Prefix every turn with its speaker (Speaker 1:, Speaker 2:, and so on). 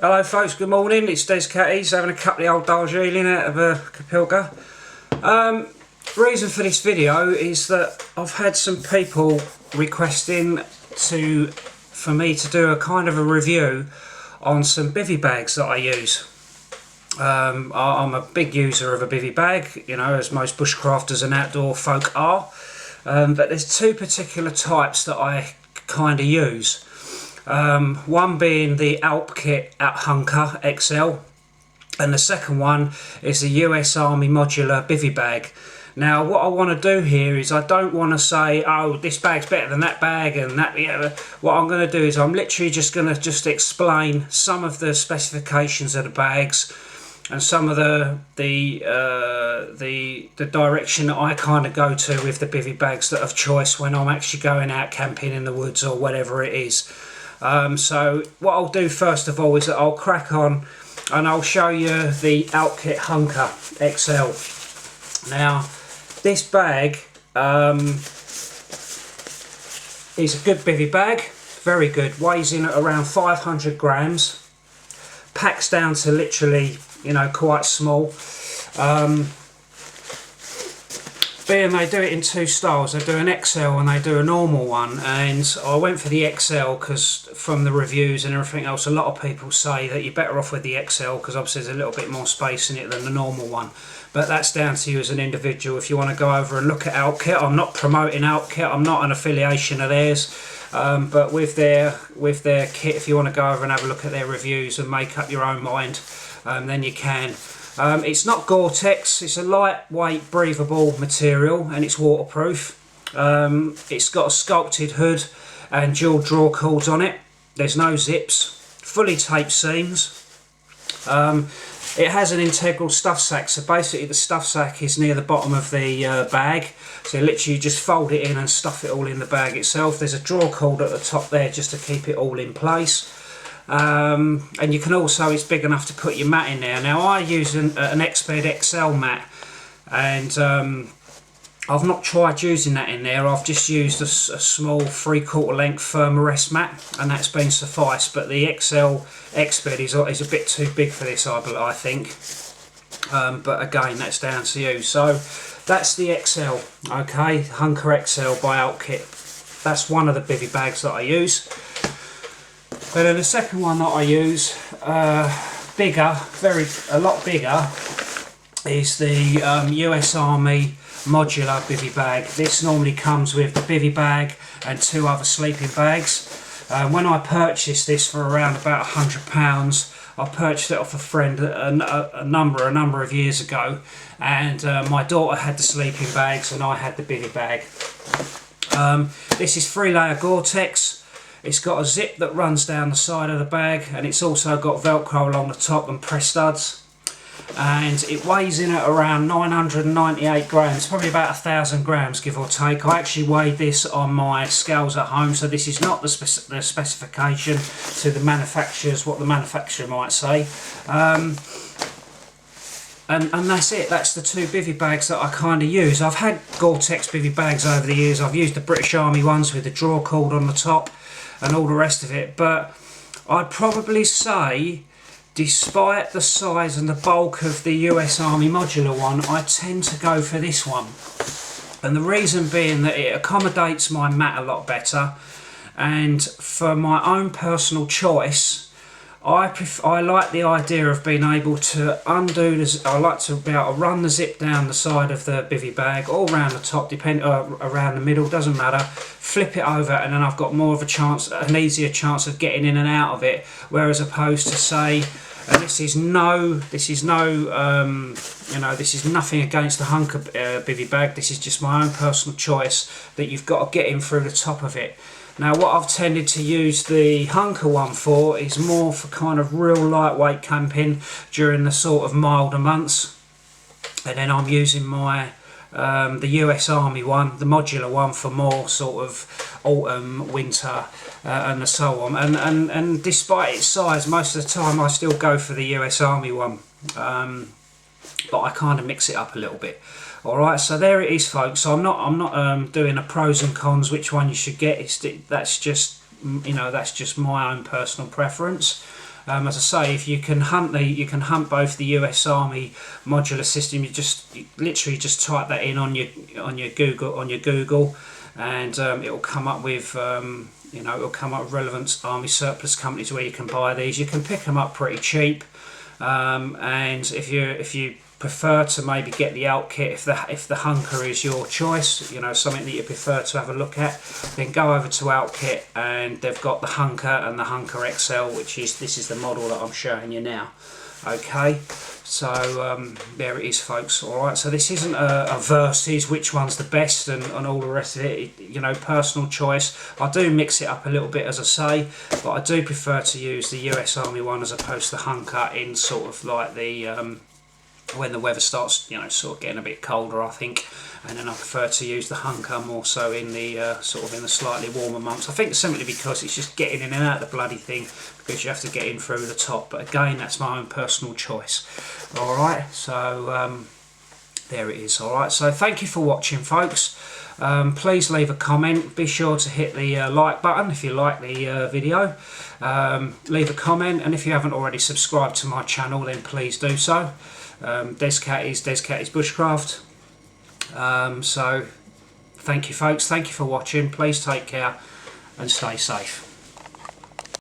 Speaker 1: Hello folks, good morning, it's Des Catties having a couple of old Darjeeling out of a Kapilka. Reason for this video is that I've had some people requesting for me to do a kind of a review on some bivvy bags that I use. I'm a big user of a bivvy bag, you know, as most bushcrafters and outdoor folk are, but there's two particular types that I kind of use. One being the Alpkit at Hunka XL, and the second one is the US Army modular bivvy bag. Now what I want to do here is I don't want to say, oh, this bag's better than that bag and that. What I'm going to do is I'm literally just going to explain some of the specifications of the bags and some of the direction that I kind of go to with the bivvy bags that of choice when I'm actually going out camping in the woods or whatever it is. So what I'll do first of all is that I'll crack on and I'll show you the Alpkit Hunka XL. Now this bag is a good bivvy bag, very good, weighs in at around 500 grams, packs down to literally, you know, quite small. Being they do it in two styles, they do an XL and they do a normal one, and I went for the XL because from the reviews and everything else, a lot of people say that you're better off with the XL because obviously there's a little bit more space in it than the normal one, but that's down to you as an individual if you want to go over and look at Alpkit. I'm not promoting Alpkit, I'm not an affiliation of theirs, but with their kit, if you want to go over and have a look at their reviews and make up your own mind, then you can. It's not Gore-Tex, it's a lightweight breathable material and it's waterproof. It's got a sculpted hood and dual draw cords on it. There's no zips, fully taped seams. It has an integral stuff sack, so basically the stuff sack is near the bottom of the bag, so literally you just fold it in and stuff it all in the bag itself. There's a draw cord at the top there just to keep it all in place. And you can also, it's big enough to put your mat in there. Now I use an Exped XL mat, and I've not tried using that in there. I've just used a small 3/4 length Thermarest mat and that's been suffice, but the XL Exped is a bit too big for this, I think. But again, that's down to you. So that's the XL, okay, Hunka XL by Alpkit. That's one of the bivvy bags that I use. But then the second one that I use, bigger, a lot bigger, is the US Army modular bivvy bag. This normally comes with the bivvy bag and two other sleeping bags. When I purchased this for around about £100, I purchased it off a friend a number of years ago, and my daughter had the sleeping bags and I had the bivvy bag. This is 3-layer Gore-Tex. It's got a zip that runs down the side of the bag, and it's also got Velcro along the top and press studs, and it weighs in at around 998 grams, probably about 1,000 grams give or take. I actually weighed this on my scales at home, so this is not the specification to the manufacturers, what the manufacturer might say. And that's it, that's the two bivvy bags that I kind of use. I've had Gore-Tex bivvy bags over the years. I've used the British Army ones with the draw cord on the top and all the rest of it, but I'd probably say, despite the size and the bulk of the US Army modular one, I tend to go for this one. And the reason being that it accommodates my mat a lot better, and for my own personal choice, I like the idea of being able to undo this. I like to be able to run the zip down the side of the bivvy bag, or around the top, around the middle, doesn't matter. Flip it over, and then I've got more of a chance, an easier chance of getting in and out of it. Whereas opposed to say, and this is nothing against the Hunka bivvy bag. This is just my own personal choice that you've got to get in through the top of it. Now what I've tended to use the Hunka one for is more for kind of real lightweight camping during the sort of milder months, and then I'm using my the US Army one, the modular one, for more sort of autumn, winter and so on. And despite its size, most of the time I still go for the US Army one, but I kind of mix it up a little bit. Alright, so there it is, folks. So I'm not doing a pros and cons which one you should get. That's just, you know, that's just my own personal preference. As I say, if you can hunt both the US Army modular system. You literally just type that in on your Google, and it will come up with it'll come up with relevant army surplus companies where you can buy these. You can pick them up pretty cheap, and if you prefer to maybe get the Alpkit, if the hunka is your choice, something that you prefer to have a look at, then go over to Alpkit, and they've got the hunka and the hunka XL, this is the model that I'm showing you now. Okay, so there it is, folks. Alright, so this isn't a versus which one's the best and all the rest of it, personal choice. I do mix it up a little bit, as I say, but I do prefer to use the US Army one as opposed to the hunka in sort of like the when the weather starts, sort of getting a bit colder, I think, and then I prefer to use the hunka more so in the sort of in the slightly warmer months. I think simply because it's just getting in and out of the bloody thing, because you have to get in through the top. But again, that's my own personal choice. All right, so there it is. All right, so thank you for watching, folks. Please leave a comment. Be sure to hit the like button if you like the video. Leave a comment, and if you haven't already subscribed to my channel, then please do so. Descat is Bushcraft. So thank you, folks. Thank you for watching. Please take care and stay safe.